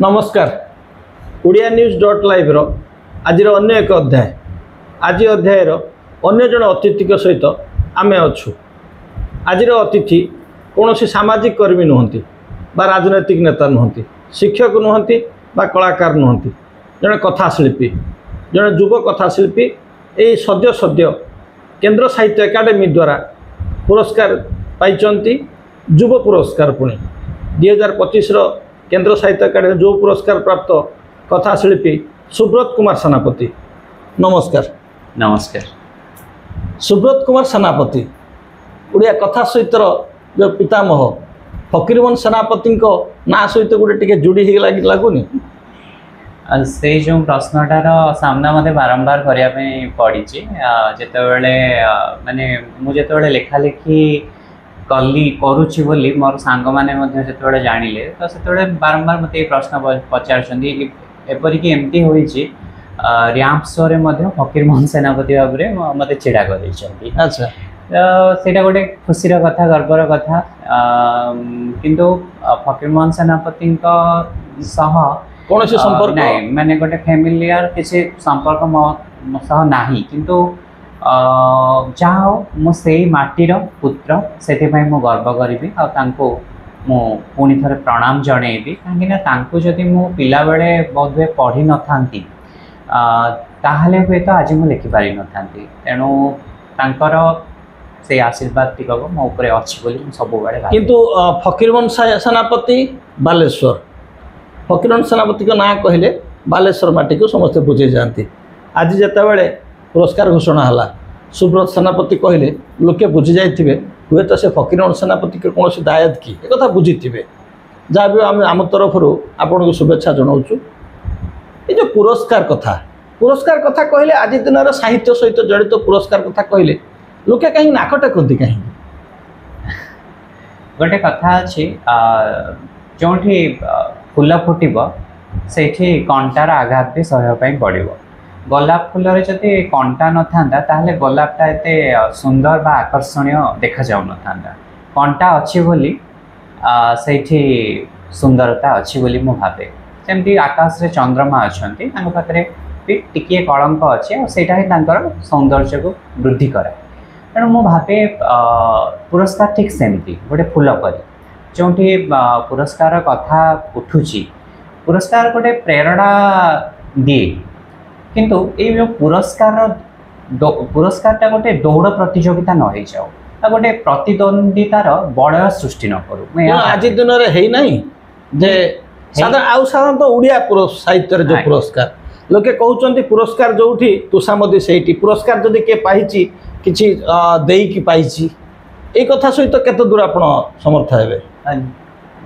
नमस्कार Odia news dot live रो आज अन्य एक अध्याय आज अध्यायर अन्य जन अतिथि सहित आम अच्छु आज अतिथि कौन सामाजिक कर्मी नुहति बा राजनैतिक नेता नुहति शिक्षक नुहति बा कलाकार नुहति जड़े कथाशिल्पी जड़े युव कथाशिल्पी यही सद्य सद्य केंद्र साहित्य एकाडेमी द्वारा पुरस्कार पाई युव पुरस्कार पुणी 2025 केंद्र साहित्य अकादेमी जो पुरस्कार प्राप्त कथाशिल्पी सुब्रत कुमार सेनापति। नमस्कार। नमस्कार। सुब्रत कुमार सेनापति ओडिया कथा सहित जो पितामह फकीरमोहन सेनापति ना सहित गोटे टिके जोड़ी ही लगुनि से जो प्रश्नटार सामना मत बारंबार करने पड़ी जितेबाला माने मुझे लेखालेखी कली करुच्ची बोली मोर सांग मैंने जो जानिले तो से बारंबार मत प्रश्न पचार एपरिक एमती होती रैंप शो रे फकीरमोहन सेनापति भाव में मत चिड़ा कर। अच्छा सेटा गोटे खुशीर कथा गर्वर कथा किंतु फकीरमोहन सेनापति सह कौन से संपर्क नहीं माने गोटे फैमिलियर किसी संपर्क मो सह नाही किंतु जहाँ हो मुझे माटीर पुत्र से मु गर्व करी पुणी थे प्रणाम जनइबी कहीं जदि मु पिला बेले बहुत हुए पढ़ी न था ताहले हुए तो आज मुझे लिखिपारि न था तेणु तांकर से आशीर्वाद टिकक मो ऊपर अच्छी सब किंतु फकीरमोहन सेनापति बालेश्वर फकीरमोहन सेनापति का ना कहले बालेश्वर माटी को समस्ते बुझे जाती आज जितेबाला पुरस्कार घोषणा है सुब्रत सेनापति कहले लोके बुझी जाइए हुए तो से फकीरमोहन सेनापति के कौन दायद की एक कथा बुझी थे जहाँ भी आम तरफ आपन को शुभेच्छा जनाऊँ। ये जो पुरस्कार कथा कहले आज दिन साहित्य सहित जड़ित पुरस्कार कथा कहले लोके कहीं नाक टेकती कहीं गोटे कथा अच्छी जो फूल फुटब से कंटार आघात भी सहवाई पड़ो गोलाप फूल जदि कंटा न था गोलापटा एते सुंदर बा आकर्षणीय देखा जाऊ न था कंटा अच्छी बोली से सुंदरता अच्छी बोली मु भावे सेमती आकाश रे चंद्रमा अच्छा पाखे भी टिके कलंक अच्छे और सेटा ही सौंदर्य को वृद्धि कराए तेणु मु भावे पुरस्कार ठीक सेमती गोटे फूल पर जो पुरस्कार कथा उठुची पुरस्कार गोटे प्रेरणा दिए किंतु ये जो पुरस्कार गोटे दौड़ प्रतियोगिता न हो जाओ गोटे प्रतिद्वंदितार बलय सृष्टि न करूँ आज दिन में साधारण ओडिया साहित्य जो पुरस्कार लोके कहते पुरस्कार जो तुषामदी से पुरस्कार जदि किए पाई किसी देकी पाई ये कथा सहित केते दूर आप समर्थ हे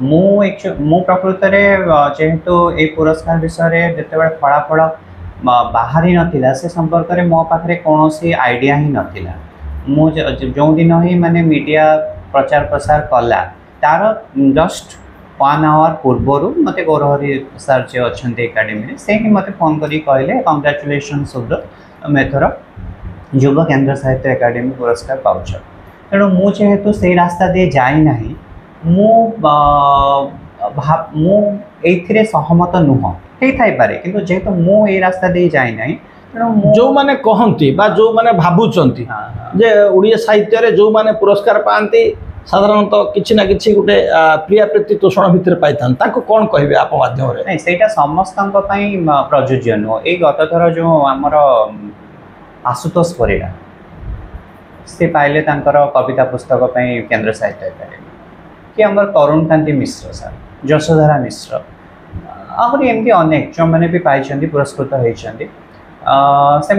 मु प्रकृत जेहेतु ये पुरस्कार विषय जिते फलाफल बाहरी नथिला से संपर्क में मो पाखे कौन आइडिया ही नथिला मु जो दिन ही माने मीडिया प्रचार प्रसार कला तार जस्ट 1 आवर पूर्वर मत गौरहरी सर जो अच्छा एकाडेमी से ही मत फोन करी कहले कंग्रेचुलेशन सुब्रत तुम एथर युव केंद्र साहित्य एकाडेमी पुरस्कार पाउछ तेणु मु जेहेतु से रास्ता दे जाई नाही मु एथिरे सहमत नुह पारे किंतु जेहेतु मु ये रास्ता दे जाई नाही तेणु जो माने कहंती बा जो माने भाबुचंती जे ओडिया साहित्य रे जो माने पुरस्कार पांती साधारणतः किछि ना किछि गोटे प्रिया प्रीति तोषण भितर पाइथान ताको कोन कहबे आप माध्यम रे नहीं सेटा समस्तन पई प्रयोज्य नो ए गत थर जो हमर आशुतोष परिडा से पाइले तांकर कविता पुस्तक पई केंद्र साहित्य एकाडेमी कि हमर तरुण कांति मिश्र सर यशोधरा मिश्र आहरी एमती अनेक जो मैंने भी पाई पुरस्कृत होती से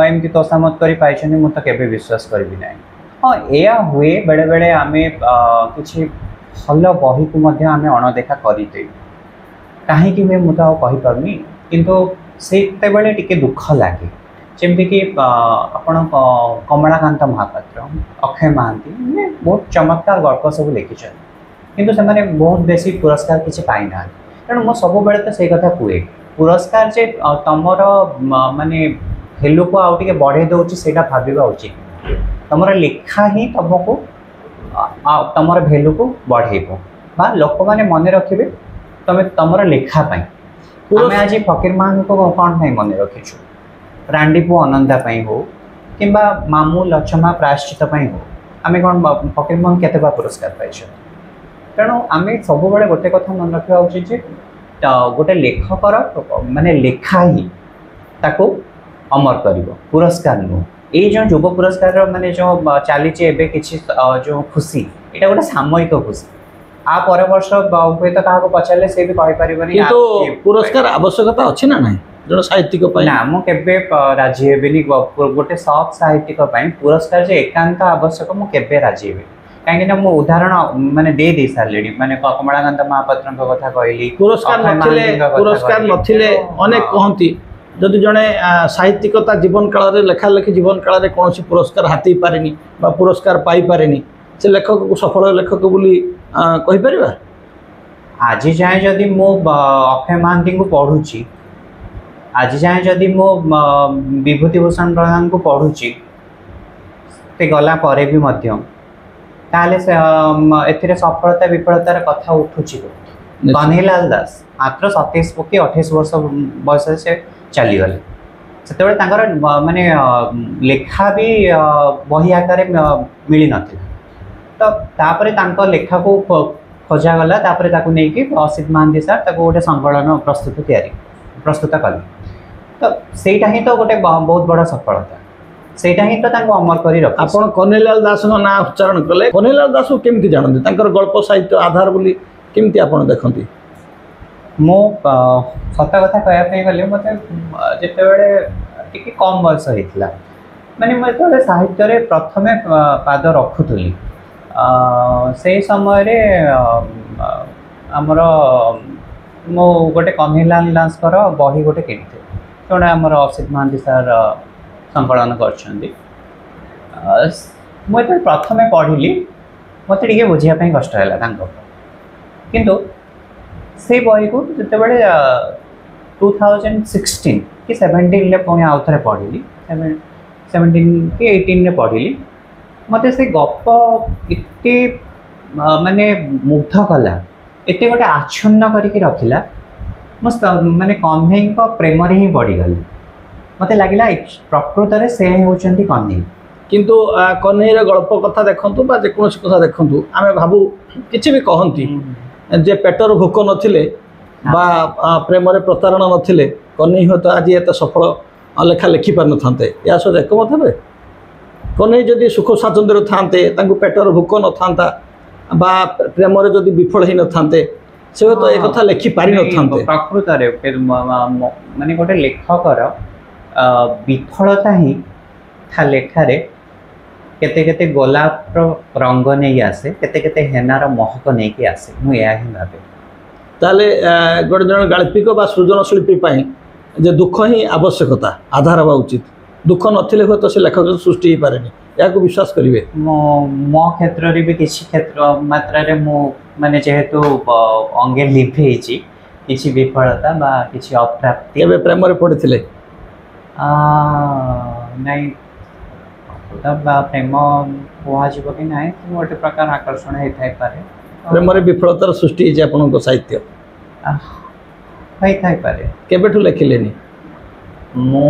एमती तोषामत कर पाई मु तो केबे विश्वास करी ना हाँ या हुए बेले बेले आम कि भल बही को आम अणदेखा करदे कहीं हुए मुझे कहीपरनी किंतु से टिके दुख लगे जमीक आपण कमलाकांत महापात्र अक्षय महांती बहुत चमत्कार गल्प सब लिखिं किंतु से बहुत बेसी पुरस्कार किसी पाई ना तेणु मो सब बेले तो सही कथा कहे पुरस्कार जे तुमर माने भेल्यू को आउ टिके बढ़े दउची सेटा भाबिबा उचित तुमर लेखा ही तुमको तुमर भेल्यू को बढ़ेबो बा लोक माने मन रखिबे तमे तमर लेखा पाई आमे आज फकीर मान को कौन पाई मन रखिछु रांडीपु अनंता पाई हो किंबा मामू लक्षमा प्रायश्चित पाई हो आमे कौन फकीर मान केते बा पुरस्कार पाइछ तेणु आमे सब बेले गोटे कथा मन रखा उचित जे गोटे लेखकर माने लेखा ही ताको अमर करिवो पुरस्कार नु ए जो युव पुरस्कार माने जो चली एबे किछि जो खुशी एटा गोटे सामयिक खुशी आ पर वर्ष हुए तो क्या पचारे से भी कहि परिबनी किंतु पुरस्कार आवश्यकता अछि ना नाही जण साहित्यिक पई ना मो केबे राजी हेबेनी गोटे सब साहित्यिक पई पुरस्कार जे एकांत आवश्यक मो केबे राजी हेबे काहे ना मो उदाहरण माने दे सारलेडी माने कमलाकांत महापात्र कथा कहली पुरस्कार नथिले अनेक कहंती जदि जड़े साहित्यिकता जीवन काल में लेखा लेखी जीवन काल में कौन पुरस्कार हाथी पारे बा पुरस्कार पाई पारे से लेखक को सफल लेखक बोली कहि परिबा आज जाए जदि मो अक्षय महांती को पढ़ुची आज जाए जदि मो विभूतिभूषण प्रधान को पढ़ुची ते गला परे भी मध्य ताले से एथिरे सफलता विफलतार कथा उठुची कन्हैलाल दास मात्र 27 कि 28 वर्ष बयस से चली गले से माने लेखा भी बही आकार मिली नथिला तो तापरे तांको लेखा को खोजा गला तापरे ताकू नै कि असित महांती सर ताकू गोटे संकलन प्रस्तुत कले तो सेटा ही तो गोटे बहुत बड़ा सफलता सेटा ही तो तांको अमर करी रख आपण कन्हैलाल दास नो नाम उच्चारण कले कन्हैलाल दास को केमति जानते तांकर गल्प साहित्य आधार बोली केमति आपण देखंती मो सत कथा कहया गले मत जिते टी कम बयस होता माने मैं साहित्य रे प्रथमे पाद रखुली से समय रे आमर मो गोटे कन्हैलाल दासकर बही गोटे किଣିथे जोड़ा आमर असित महांती सर संकलन कर मुझे प्रथमे पढ़िली मत टे बुझापी कष्ट है किंतु से बही को जिते बड़े 2016 कि 17 पुणी आउ थे पढ़ी 17 कि 18 पढ़ी मत से गप इतने माने मुग्ध कला एत गोटे आच्छन्न करके रखिला मस्त माने कन्हई प्रेम ही पड़गली मत लगे प्रकृत में से होती कन्हई किंतु कन्हईर गल्प कथा देखूँ जेकोसी कथा देखूँ आम भावु कि भी कहती जे पेटर भोक नथिले बा प्रेम प्रतारण नथिले कन्हई हूँ तो आज एत सफल लेखा लिखि पार नथांते या सहित एकमत हे कन्हई जदि सुख स्वातंत्र्य थांते पेटर भोक न था बा प्रेम जदि विफल ही नथांते से तो एक कथा लिखि पारि नथांते प्रकृत माने गोटे लेखकर विफलता ही था लेखारे केते केते गोलाप रंग नहीं आसे केते केते हेनार महक नहीं कि आसे मुझे ही भावे ताले गोटे जन गाल्पिक बा सृजन शिल्पी पाई जे दुख ही आवश्यकता आधार हवा उचित दुख नथिले हो तो से लेखक सृष्टि ही पारेनी या को विश्वास करिवे मो क्षेत्र रे भी किछि क्षेत्र मात्रा रे मो माने जेहेतु अंगे लिभे छि किछि विफलता बा किछि अप्राप्ति केबे प्रेम रे पड़िथिले नहीं तब प्रेम कह कि ना गोटे प्रकार आकर्षण होता है पारे प्रेम विफलतार सृष्टि है आपन साहित्य होता है पारे केबेठु लिखिलेनी मु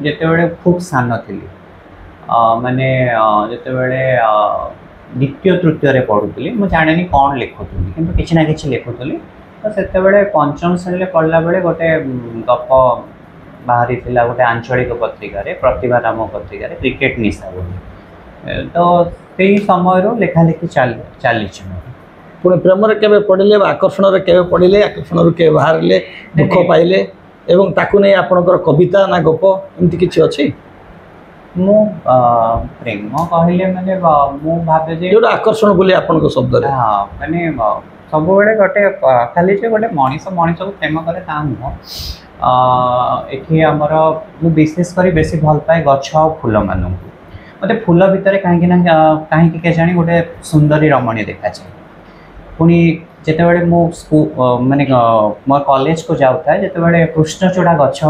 जिते खूब सान थी माने जिते द्वितीय तृतीय पढ़ुली मुझे जाने कौन लिखुली कि किसी ना कि लिखुली तो से पंचम श्रेणी पढ़ला बेले गोटे गप बाहरी थिला गोटे आंचलिक पत्रिका प्रतिभा नाम पत्रिका क्रिकेट निशा बोली तो से समय लेखा लिखी चली पुणे प्रेम के पढ़ले आकर्षण के पढ़ले आकर्षण के बाहर दुख पाइले एवं ताकू नहीं आपणकर कविता ना गप एमती किछि अछि मु प्रेम कहले माने मु भाबे जे जोटा आकर्षण बोली आपणको शब्द रे हां माने सब बेले गोटे खाली जे गोटे मनीष को प्रेम करे ता नुह एठी आमर मु विशेष करी बेसी भल पाए गछ आ फूल मानू मते फूल भितर कहीं के जानी गोटे सुंदरी रमणीय देखा जाए पुणी जिते बड़े मो माने मोर कॉलेज को जाऊता जिते कृष्णचूड़ा गछ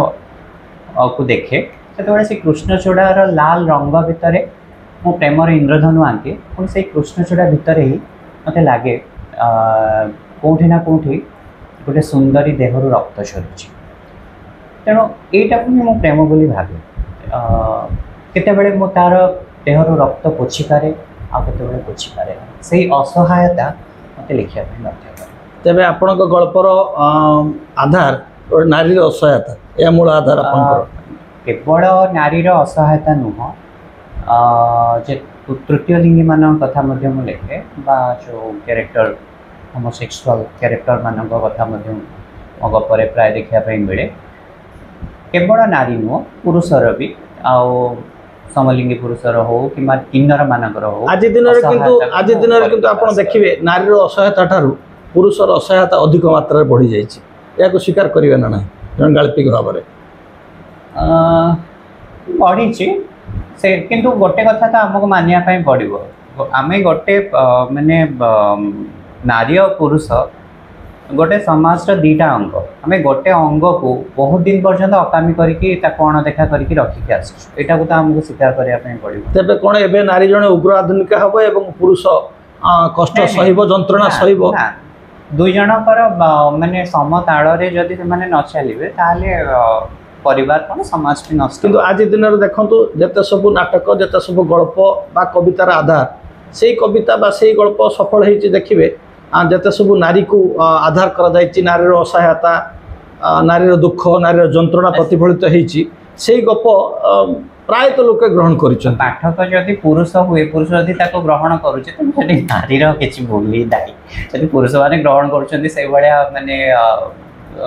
को देखे से से कृष्णचूड़ार लाल रंग भितर मो प्रेमर इंद्रधनु आंके पुणी से कृष्णचूड़ा भितर ही मत लगे कोठी ना कोठी गोटे सुंदरी देहरु रक्त झरुची तेणु यहीटा को मु प्रेम बोली भावे केतेबेले मु तार देहरु रक्त पोछि पारे आ केतेबेले पोछि पारे से असहायता मते लिखिया पे मध्य करे तेबे आपनक गल्पर आधार और नारी असहायता या मूल आधार आपनकर केवल नारीर असहायता नुह जे तृतीय लिंगी मान कथा मध्य मु लिखे बा जो कैरेक्टर होमोसेक्सुअल कैरेक्टर मान कथा मध्य मो गपरे प्राय देखिया पे मिले केवल नारी नुह पुरुषर भी आउ समलिंगी पुरुषर हो कि किन्नर मानकर हो आज दिन किंतु आपण देखिबे नारीर असहायता ठारू पुरुषर असहायता अधिक मात्रा बढ़ी जाइछि या को स्वीकार करिवे ना नहीं जन गाल्पिक भाव रे बढ़ी से किंतु गोटे कथा तो आमको मानिया पई पड़िबो आमे गोटे माने नारी और पुरुष गोटे समाज दीटा अंग आम गोटे अंग को बहुत दिन पर्यंत अकामी करके अणदेखा करके रखिक आसटा को तो आमको स्वीकार करने पड़ो तेरे कौन ए नारी जन उग्र आधुनिका हम और पुरुष कष्ट सहिब जंत्रणा सहिब दुई जनकर माने समताड़े जदि से न चलिए ताले परिवार कौन समाज भी नष्ट किंतु आज दिन देखु जिते सब नाटक जिते सब गल्प बा कवितार आधार से कविता बा से गल्प सफल होती देखिए जिते सब नारी को आधार कर नारीर असहायता नारीर दुख नारीर जंत्रणा प्रतिफलित होती से गप प्रायत लोक ग्रहण कर पाठक जदि पुरुष हुए पुरुष जदि ग्रहण करुचे तो नारीर किसी भूल ही दायी जब पुरुष मैंने ग्रहण कर माने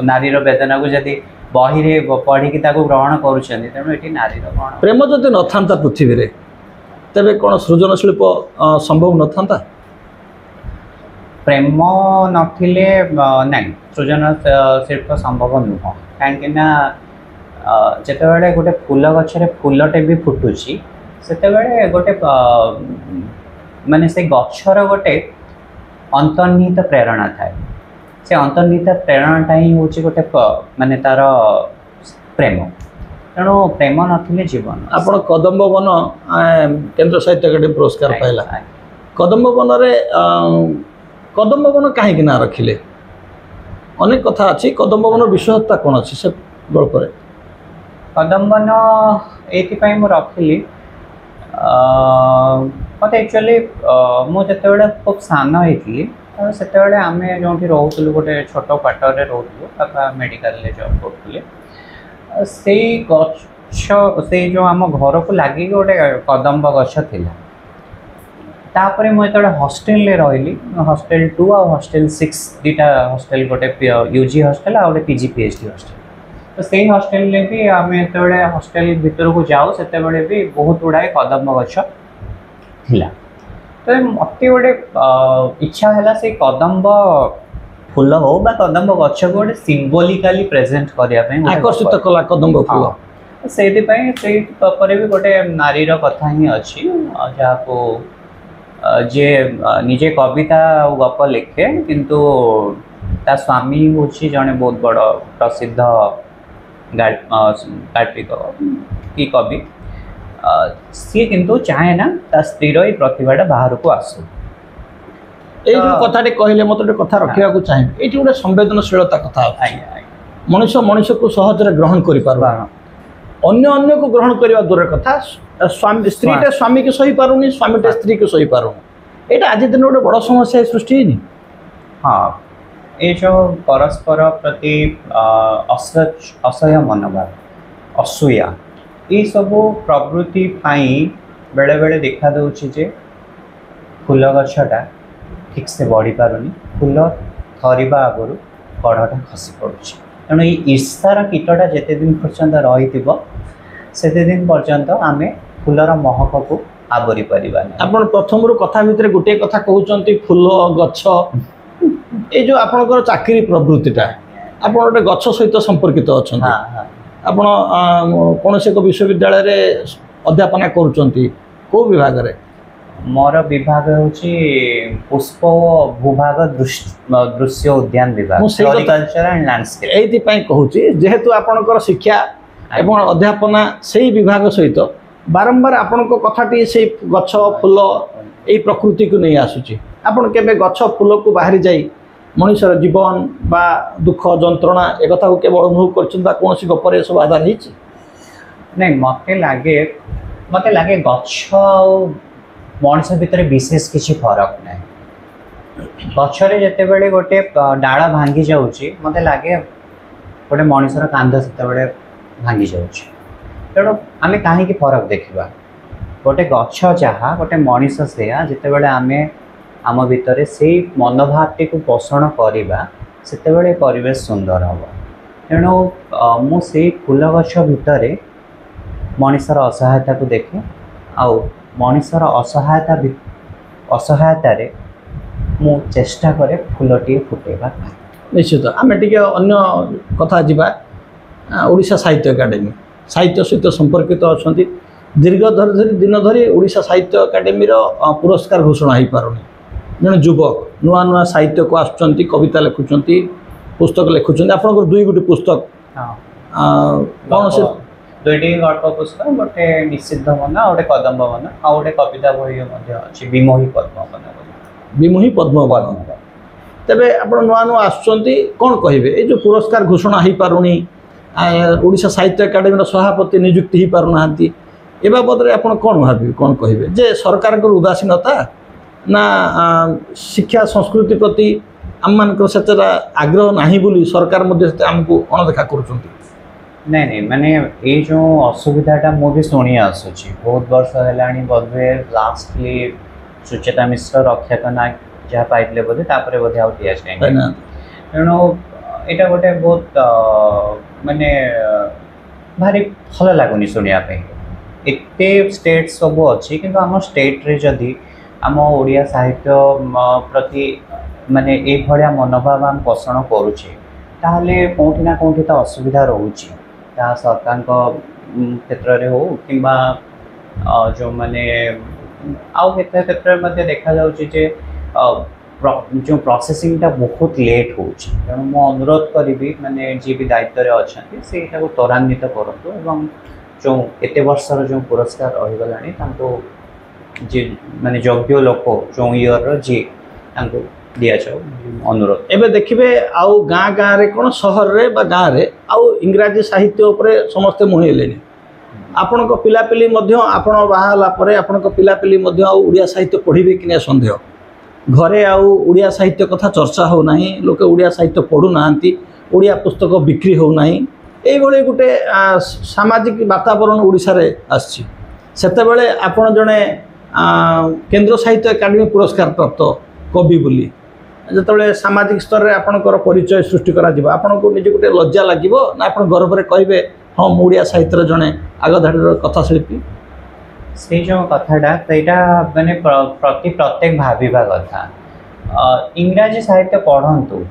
नारीर वेदना को जदि बही पढ़ी ग्रहण करुँच नारीर ग्रहण प्रेम जदि न था पृथ्वी रे तेरे कौन सृजन शिल्प संभव न था प्रेम नथिले नहीं सृजन शिल्प संभव नुह कहीं जिते गोटे फूल गचरे फूलटे भी फुटुची से गोटे माने से गचर गोटे अंतर्निहित प्रेरणा थाए से अंतर्निहित प्रेरणाटा ही हूँ गोटे माने तार प्रेम तेणु प्रेम नथिले जीवन आपण कदम्ब वन केंद्र साहित्य अकादेमी पुरस्कार पाइला कदम्ब वन रे कदम्ब वन कहीं ना रखिले अनेक कथा अच्छी कदम्ब वन विशेषता कौन अच्छी से गल्प कदम्बन ये मुझे रखिली मत एक्चुअली मुझे खूब सान होती से आम जो रोलु गोटे छोट क्वार्टर रोलु बापा मेडिकल जॉब करुले से गछ से जो आम घर को लगे गोटे कदम्ब गछ थिला तापर मुझे हॉस्टेल रही हॉस्टेल 2 और हॉस्टेल 6 दुटा हॉस्टेल गोटे यूजी हॉस्टेल और गोटे पीजी पीएचडी हॉस्टेल तो से हॉस्टेल में भी आम जो हॉस्टेल भीतर को जाऊ से भी बहुत गुड़ाए कदम्ब गछ थिला तो मत गोटे इच्छा है से कदम्ब फूल हो बा कदम्ब गछ को गोटे सिंबोलिकाली प्रेजेंट करने आकर्षित कला कदम्ब फूल से भी गोटे नारीर कथा ही अच्छी जहाँ को जे निजे कविता गप लिखे किंतु ता स्वामी हूँ जड़े बहुत बड़ प्रसिद्ध गाल्पिक कि कवि सी किंतु चाहे ना ता स्त्रीर ये प्रतिभाटा बाहर को आसू ये कथाटे कहले मत गोटे कथा रखा चाहिए ये गोटे संवेदनशीलता कथा मनुष्य मनुष्य को सहजरे ग्रहण कर अन्य को ग्रहण करने दूर कथा स्वामी स्त्रीटे स्वामी के सही पारुनी स्वामीटे स्त्री को सही पारुनी यहाँ आज दिन गोटे बड़ समस्या सृष्टि है हाँ ये जो परस्पर प्रति असह्य मनोभाव असूया ये सब प्रवृत्ति बेले बेले देखा दूची जे फूल गछटा ठीक से बढ़ी पारुनी फूल थरिबा आगु कढ़टा खसी पड़ुछि तेणु ये ईर्षार कीटटा जिते दिन पर्यंत रही से दिन पर्यंत आम फूलर महक को आवरी पारिबा आपण प्रथम कथा भितर गोटे कथा कहउचंती फूल गछ ये जो आपनकर चाकरी प्रवृत्तिटा आप गोटे गछ सहित संपर्कित अच्छा आप कौन से विश्वविद्यालय रे अध्यापना करुँच कौ विभाग रे मोर विभाग हूँ पुष्प भूभाग दृश्य उद्यान विभाग ये कहूँ जेहेतु आपणकर शिक्षा एवं अध्यापना से विभाग सहित बारंबार आपण कथाटी से गछ फूल यही प्रकृति को नहीं आसूची आपन केबे गछ फूल को बाहरी जाई मनुष्यर जीवन बा दुख जंत्रणा एक कथा को केवल अनुभव कर कौन गपर सब आधार होती नहीं मते लगे गछ मनुष्य भितर विशेष किसी फरक ना गचरे जिते बड़े गोटे डाल भांगी जाऊँगी मत लगे गोटे मनुष्यर कांध से भांगी जाऊँगी तेणु आम कहीं फरक देखा गोटे गछ जहाँ गोटे मनीष से जिते बड़े आम आम भितर से मनोभावटी को पोषण करवा से परिवेश सुंदर हम तेणु मुझे फूल गछ भितर मनीषर असहायता को देखे आउ मनीषर असहायता मु चेष्टा करे फूलटी फुटेबा निश्चित आम टे अन्य कथा जा ओडिशा साहित्य एकाडेमी साहित्य सहित संपर्कित अच्छा दीर्घ दिन धरी ओडिशा साहित्य एकाडेमी पुरस्कार घोषणा हो पारुनी जड़े युवक नुआ नुआ साहित्य को आसुँच कविता लिखुंट पुस्तक लिखुंट आप दुई गोटे पुस्तक कौन से दुईटी गल्प पुस्तक गोटे निषिद्ध मना गोटे कदम्ब मना आ गोटे कविता बही अच्छी विमोही पद्म मना विमोही पद्मवन तेरे आप नुआ नुआ आसुँच कौन कहे ये जो पुरस्कार घोषणा हो पारुनी ओडिशा साहित्य एकाडेमी सभापति नियुक्ति हो पारना ए बाबद आप कौन भाव कौन कहे जे सरकार उदासीनता ना शिक्षा संस्कृति प्रति आम मान से आग्रह नहीं बोली सरकार आमको अणदेखा कर नहीं नहीं माने ये जो असुविधाटा मुझे शुणी आसूची बहुत वर्ष है बोधे लास्टली सुचेता मिश्र रक्षक नायक जहाँ पाइले बोधे तापर बोधे आउ दिया जाए तेणु यहाँ गोटे बहुत माने भारी भल लगुनि शुणापी एत स्टेट सब अच्छी कि आम स्टेट रे जदि आम ओडिया साहित्य प्रति माने ये भाया मनोभाव आम पोषण करुचे ताहले कौटी ना कौटी तो असुविधा रोचे सरकार क्षेत्र में हो कि जो मैंने आउ क्षेत्र में देखा जाऊँचे जो प्रोसेसिंगटा बहुत लेट हो तेणु मु अनुरोध करी माने जी भी दायित्व रे अच्छा से त्वरान्वित करूँ जो एत वर्षर जो पुरस्कार रहीगला जी माने योग्य लोक जो इयर जी दिया जाओ अनुरोध एबे देखिए आउ गाँ गाँव रे कौन सहर रे बा गाँव रे आउ इंग्राजी साहित्य उपरे समस्ते मुहेले आपण पिलापिली आपण बाहाला परे आपण पिलापिली आउ उड़िया साहित्य पढ़े कि नहीं संदेह घरे आउ उड़िया साहित्य कथा चर्चा हो नहीं लोके उड़िया साहित्य पढ़ू ना उड़िया पुस्तक बिक्री हो नहीं ये गोटे सामाजिक वातावरण उड़ीसा रे आछि सेतेबेले आपण जड़े केंद्र साहित्य एकाडेमी पुरस्कार प्राप्त कवि बोली जिते सामाजिक स्तर में आपणकर परिचय सृष्टि आपको निजे गोटे लज्जा लगे ना आप गर्व में कहे हाँ मुड़िया साहित्य जड़े आगधाड़ी कथाशिल्पी से जो कथाटा यहाँ मैंने प्रति प्रत्येक भाविबा कथा इंग्राजी साहित्य पढ़ंतु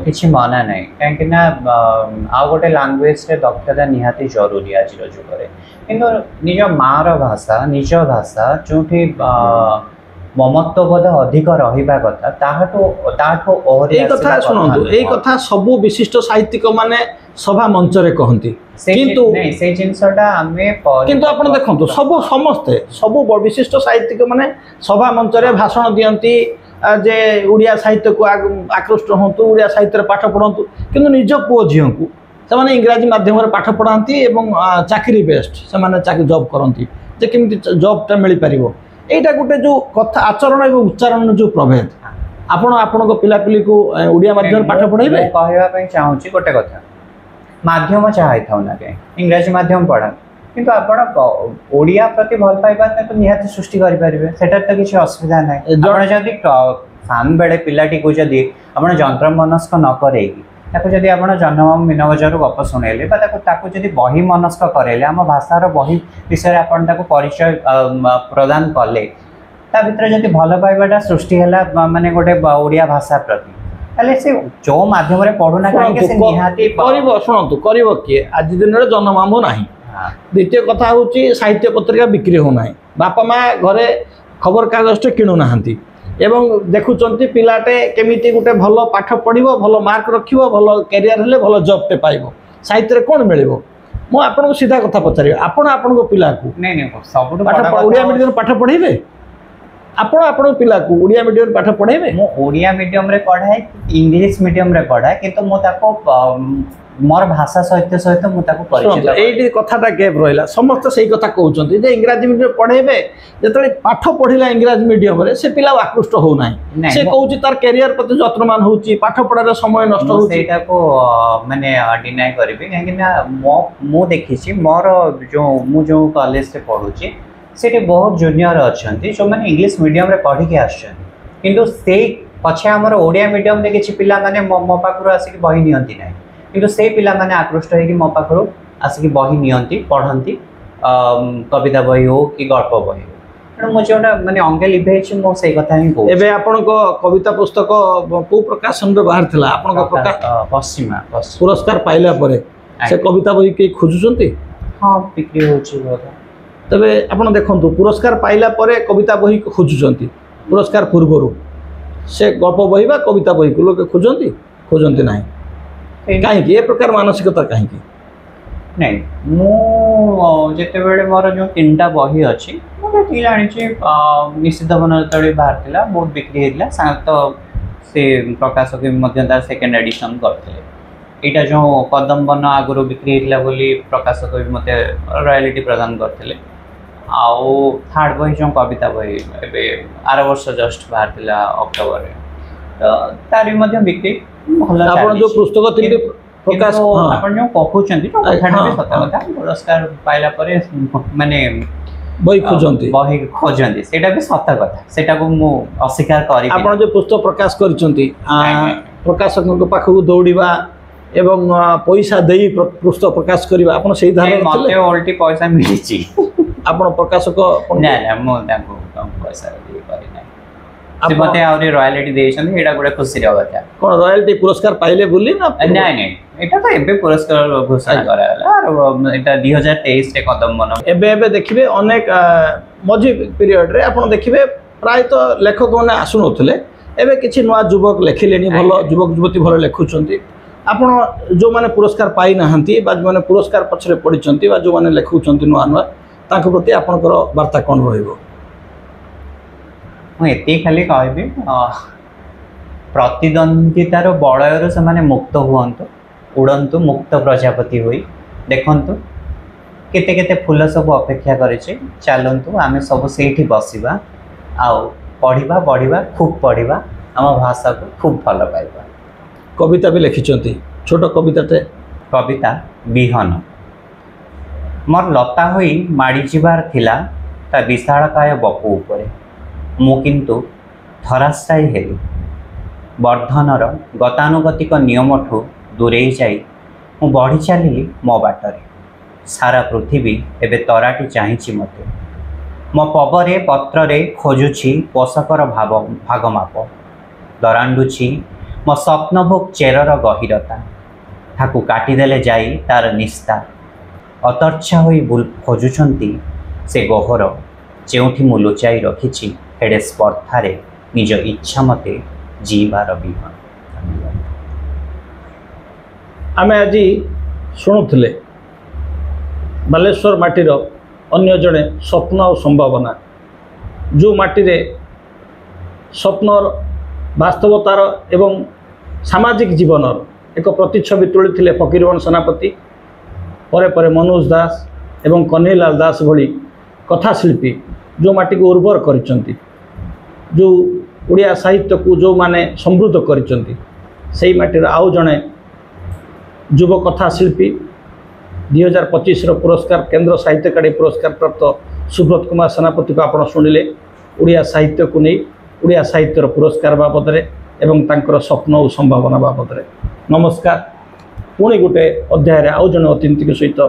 किसी मना ना कहीं आ गोटे लांगुएज रे दक्षता निहाती जरूरी आज जुगे किंतु निज माँ भाषा निज भाषा जो ममत्वबोध अधिक रहिबा कथा कथा शुणु ये कथा सबू विशिष्ट साहित्यिक माने सभा मंच रे कहंती किंतु से जिनसटा हमें किंतु आपण देखंतु सबू समस्ते सबू विशिष्ट साहित्यिक माने सभा मंच रे भाषण दियंती जे उड़िया साहित्य को आकृष्ट होंतु उड़िया साहित्य पाठ पढ़ंतु किंतु निज पुओ झियो को से माने इंग्राजी माध्यम रे पाठ पढ़ांती एवं चाकरी बेस्ट से माने चाकरी जॉब करंती जे किमिति जॉब ता मिली परिबो एटा गोटे जो कथा आचरण एवं उच्चारण जो प्रभेद आपण पिलापिली को उड़िया माध्यम पाठ पढ़ाइबे कहवाई चाहूँगी गोटे कथा माध्यम चाहे था ना कहीं इंग्राजी माध्यम पढ़ा किंतु आप ओडिया प्रति भल पाइबार तो निहाती सृष्टि करेंगे सेटा तो किसी असुविधा ना जदि साम बेले पिलाटी को जदि आप जंत्र मनस्क न करेगी जदि आप जन्म मीन बजार गप शुणेले जदि बही मनस्क करेले आम भाषार बही विषय आप परिचय प्रदान कले ता भीतर जदि भल पाइबाटा सृष्टि है माने गोटे ओडिया भाषा प्रति ताले से जो माध्यम रे पढ़ुना कहीं से निहाती करिवो शुणतु करिवो किए आज दिन रे जन्ममामु नाही द्वितीय कथा होची साहित्य पत्रिका बिक्री हो नाही बापा माँ घरे खबर कागज किणु नाहांती एवं देखुचंती पिलाटे केमिति गोटे भल पाठ पढ़िबो भल मार्क रखिबो भल कैरियर हेले भल जॉब टे पाइबो साहित्य रे कोन मिलिबो मु आपन को सीधा कथा पचारि आपन को पिला को नहीं नहीं सब पाठ ओडिया मीडियम पाठ पढ़िबे ଆପଣ ଆପଣ ପିଲାକୁ ଓଡ଼ିଆ ମିଡ଼ିୟମ ପାଠ ପଢ଼େଇବେ? ମୁଁ ଓଡ଼ିଆ ମିଡ଼ିୟମରେ ପଢ଼ାଏ, ଇଂଲିଶ ମିଡ଼ିୟମରେ ପଢ଼ାଏ, କିନ୍ତୁ ମୁଁ ତାକୁ ମୋର ଭାଷା ସହିତ ମୁଁ ତାକୁ ପରିଚିତ ଏଇଠି କଥାଟା ଗ୍ୟାପ୍ ରହିଲା। ସମସ୍ତେ ସେଇ କଥା କହୁଛନ୍ତି ଯେ ଇଂରାଜୀ ମିଡ଼ିୟମ ପଢ଼େଇବେ, ଯେତେବେଳେ ପାଠ ପଢ଼ିଲା ଇଂରାଜୀ ମିଡ଼ିୟମରେ ସେ ପିଲା ଆକୃଷ୍ଟ ହେଉନାହିଁ। ସେ କହୁଛି ତାର କ୍ୟାରିୟର ପ୍ରତି ଯତ୍ନବାନ ହେଉଛି, ପାଠ ପଢ଼ାରେ ସମୟ ନଷ୍ଟ ହେଉଛି। ସେଇଟାକୁ ମାନେ ଡିନାଇ କରିବି, କାହିଁକି ନା ମୁଁ ଦେଖିଛି ମୋର ମୁଁ ଯେଉଁ କଲେଜରେ ପଢ଼ୁଛି ସେଠି ବହୁତ ଜୁନିୟର ଅଛନ୍ତି ଯେଉଁମାନେ ଇଂଲିଶ ମିଡ଼ିୟମରେ ପଢ଼ିକି ଆସୁଛନ୍ତି, କିନ୍ତୁ ସେଇ ପଛେ ଆମର ଓଡ଼ିଆ ମିଡ଼ିୟମରେ କିଛି ପିଲାମାନେ ମୋ ପାଖରୁ ଆସିକି ବହି ନିଅନ୍ତି ନାହିଁ, କିନ୍ତୁ ସେଇ ପିଲାମାନେ ଆକୃଷ୍ଟ ହେଇକି ମୋ ପାଖରୁ ଆସିକି ବହି ନିଅନ୍ତି, ପଢ଼ନ୍ତି, କବିତା ବହି ହଉ କି ଗଳ୍ପ ବହି ହଉ। ତେଣୁ ମୁଁ ଯେଉଁଟା ମାନେ ଅଙ୍ଗେ ଲିଭେଇଛି ମୁଁ ସେଇ କଥା ହିଁ କହୁଛି। ଏବେ ଆପଣଙ୍କ କବିତା ପୁସ୍ତକ କେଉଁ ପ୍ରକାଶନରେ ବାହାରିଥିଲା? ଆପଣଙ୍କ ପଶ୍ଚିମା ପୁରସ୍କାର ପାଇଲା ପରେ ସେ କବିତା ବହି କେହି ଖୋଜୁଛନ୍ତି? ହଁ, ବିକ୍ରି ହେଉଛି। ତେବେ ଆପଣ ଦେଖନ୍ତୁ, ପୁରସ୍କାର ପାଇଲା ପରେ କବିତା ବହି ଖୋଜୁଛନ୍ତି, ପୁରସ୍କାର ପୂର୍ବରୁ ସେ ଗଳ୍ପ ବହି ବା କବିତା ବହିକୁ ଲୋକେ ଖୋଜନ୍ତି ନାହିଁ। କାହିଁକି ଏ ପ୍ରକାର ମାନସିକତା କାହିଁକି? ନାଇଁ, ମୁଁ ଯେତେବେଳେ ମୋର ଯେଉଁ 3ଟା ବହି ଅଛି ମୁଁ ଯେତିକି ଜାଣିଛି, ନିଷିଦ୍ଧ ବନ ଯେତେବେଳେ ବାହାରିଥିଲା ବହୁତ ବିକ୍ରି ହେଇଥିଲା, ତ ସେ ପ୍ରକାଶକ ମଧ୍ୟ ତାର 2nd ଏଡିସନ୍ କରିଥିଲେ। ଏଇଟା ଯେଉଁ କଦମ ବନ ଆଗରୁ ବିକ୍ରି ହେଇଥିଲା ବୋଲି ପ୍ରକାଶକ ବି ମୋତେ ରୟାଲିଟି ପ୍ରଦାନ କରିଥିଲେ। ଆଉ 3rd ବହି ଯେଉଁ କବିତା ବହି ଏବେ ଆର ବର୍ଷ ଜଷ୍ଟ ବାହାରିଥିଲା ଅକ୍ଟୋବରରେ, ତ ତାର ବି ମଧ୍ୟ ବିକ୍ରି ଭଲ। ଆପଣ ଯେଉଁ ପୁସ୍ତକ ପ୍ରକାଶ ଆପଣ ଯେଉଁ କହୁଛନ୍ତି କଥାଟା ବି ସତ କଥା, ପୁରସ୍କାର ପାଇଲା ପରେ ମାନେ ବହି ଖୋଜନ୍ତି, ସେଇଟା ବି ସତ କଥା, ସେଇଟାକୁ ମୁଁ ଅସ୍ୱୀକାର କରିବି। ଆପଣ ଯେଉଁ ପୁସ୍ତକ ପ୍ରକାଶ କରିଛନ୍ତି, ପ୍ରକାଶକଙ୍କ ପାଖକୁ ଦୌଡ଼ିବା ଏବଂ ପଇସା ଦେଇ ପୁସ୍ତକ ପ୍ରକାଶ କରିବା, ଆପଣ ସେଇ ଧାରଣା? ମୋତେ ଓଲଟି ପଇସା ମିଳିଛି। ଆପଣ ପ୍ରକାଶକ? ନା, ମୁଁ ତାଙ୍କୁ ପଇସା କରିନାହିଁ। ମୋତେ ଆହୁରି ରୟାଲିଟି ଦେଇଛନ୍ତି, ଏଇଟା ଗୋଟେ ଖୁସିର କଥା। କ'ଣ ରୟାଲିଟି ପୁରସ୍କାର ପାଇଲେ ବୋଲି ନା? ନାଇଁ, ଏଇଟା ତ ଏବେ ପୁରସ୍କାର ଘୋଷଣା କରାଗଲା, ଏଇଟା 2023ରେ କଦମ ବନ। ଏବେ ଦେଖିବେ ଅନେକ ମଝି ପିରିୟଡ଼ରେ ଆପଣ ଦେଖିବେ ପ୍ରାୟତଃ ଲେଖକମାନେ ଆସୁନଥିଲେ, ଏବେ କିଛି ନୂଆ ଯୁବକ ଲେଖିଲେଣି, ଭଲ ଯୁବକ ଯୁବତୀ ଭଲ ଲେଖୁଛନ୍ତି। ଆପଣ ଯେଉଁମାନେ ପୁରସ୍କାର ପାଇନାହାନ୍ତି ବା ଯେଉଁମାନେ ପୁରସ୍କାର ପଛରେ ପଡ଼ିଛନ୍ତି ବା ଯେଉଁମାନେ ଲେଖୁଛନ୍ତି ନୂଆ ନୂଆ, ତାଙ୍କ ପ୍ରତି ଆପଣଙ୍କର ବାର୍ତ୍ତା କ'ଣ ରହିବ? ମୁଁ ଏତିକି ଖାଲି କହିବି, ପ୍ରତିଦ୍ୱନ୍ଦିତାର ବଳୟରୁ ସେମାନେ ମୁକ୍ତ ହୁଅନ୍ତୁ, ଉଡ଼ନ୍ତୁ ମୁକ୍ତ ପ୍ରଜାପତି ହୋଇ। ଦେଖନ୍ତୁ କେତେ କେତେ ଫୁଲ ସବୁ ଅପେକ୍ଷା କରିଛି, ଚାଲନ୍ତୁ ଆମେ ସବୁ ସେଇଠି ବସିବା, ଆଉ ପଢ଼ିବା, ଖୁବ୍ ପଢ଼ିବା, ଆମ ଭାଷାକୁ ଖୁବ୍ ଭଲ ପାଇବା। କବିତା ବି ଲେଖିଛନ୍ତି, ଛୋଟ କବିତାଟେ। କବିତା ବିହନ। ମୋର ଲତା ହୋଇ ମାଡ଼ିଯିବାର ଥିଲା ତା ବିଶାଳକାୟ ବପୁ ଉପରେ, ମୁଁ କିନ୍ତୁ ଧରାଶାୟୀ ହେଲି। ବର୍ଦ୍ଧନର ଗତାନୁଗତିକ ନିୟମଠୁ ଦୂରେଇ ଯାଇ ମୁଁ ବଢ଼ି ଚାଲିଲି ମୋ ବାଟରେ। ସାରା ପୃଥିବୀ ଏବେ ତରାଟି ଚାହିଁଛି ମୋତେ। ମୋ ପବରେ ପତ୍ରରେ ଖୋଜୁଛି ପୋଷକର ଭାଗ ମାପ, ଦରାଣ୍ଡୁଛି ମୋ ସ୍ୱପ୍ନଭୋଗ ଚେରର ଗହୀରତା। ତାକୁ କାଟିଦେଲେ ଯାଇ ତାର ନିସ୍ତାର। ଅତର୍ଚ୍ଛା ହୋଇ ଖୋଜୁଛନ୍ତି ସେ ଗହ୍ୱର, ଯେଉଁଠି ମୁଁ ଲୁଚାଇ ରଖିଛି ଏଡ଼େ ସ୍ପର୍ଦ୍ଧାରେ ନିଜ ଇଚ୍ଛା ମତେ ଜୀବାର ବିହନ। ଆମେ ଆଜି ଶୁଣୁଥିଲେ ବାଲେଶ୍ୱର ମାଟିର ଅନ୍ୟ ଜଣେ ସ୍ୱପ୍ନ ଆଉ ସମ୍ଭାବନା, ଯେଉଁ ମାଟିରେ ସ୍ୱପ୍ନର, ବାସ୍ତବତାର ଏବଂ ସାମାଜିକ ଜୀବନର ଏକ ପ୍ରତିଛବି ତୋଳିଥିଲେ ଫକୀରମୋହନ ସେନାପତି, ପରେ ପରେ ମନୋଜ ଦାସ ଏବଂ କହ୍ନେଇଲାଲ ଦାସ ଭଳି କଥାଶିଳ୍ପୀ ଯେଉଁ ମାଟିକୁ ଉର୍ବର କରିଛନ୍ତି, ଯେଉଁ ଓଡ଼ିଆ ସାହିତ୍ୟକୁ ଯେଉଁମାନେ ସମୃଦ୍ଧ କରିଛନ୍ତି, ସେଇ ମାଟିର ଆଉ ଜଣେ ଯୁବ କଥାଶିଳ୍ପୀ 2025ର ପୁରସ୍କାର, କେନ୍ଦ୍ର ସାହିତ୍ୟ ଏକାଡେମୀ ପୁରସ୍କାର ପ୍ରାପ୍ତ ସୁବ୍ରତ କୁମାର ସେନାପତିକୁ ଆପଣ ଶୁଣିଲେ। ଓଡ଼ିଆ ସାହିତ୍ୟକୁ ନେଇ, ଓଡ଼ିଆ ସାହିତ୍ୟର ପୁରସ୍କାର ବାବଦରେ ଏବଂ ତାଙ୍କର ସ୍ୱପ୍ନ ଓ ସମ୍ଭାବନା ବାବଦରେ। ନମସ୍କାର। ପୁଣି ଗୋଟେ ଅଧ୍ୟାୟରେ ଆଉ ଜଣେ ଅତିଥିଙ୍କ ସହିତ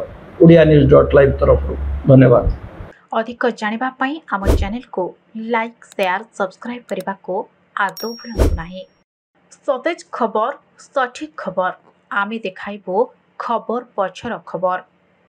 ODIANews.live ତରଫରୁ ଧନ୍ୟବାଦ। ଅଧିକ ଜାଣିବା ପାଇଁ ଆମ ଚ୍ୟାନେଲକୁ ଲାଇକ୍, ସେୟାର, ସବସ୍କ୍ରାଇବ୍ କରିବାକୁ ଆଦୌ ଭୁଲନ୍ତୁ ନାହିଁ। ସତେଜ ଖବର, ସଠିକ୍ ଖବର, ଆମେ ଦେଖାଇବୁ ଖବର ପଛର ଖବର।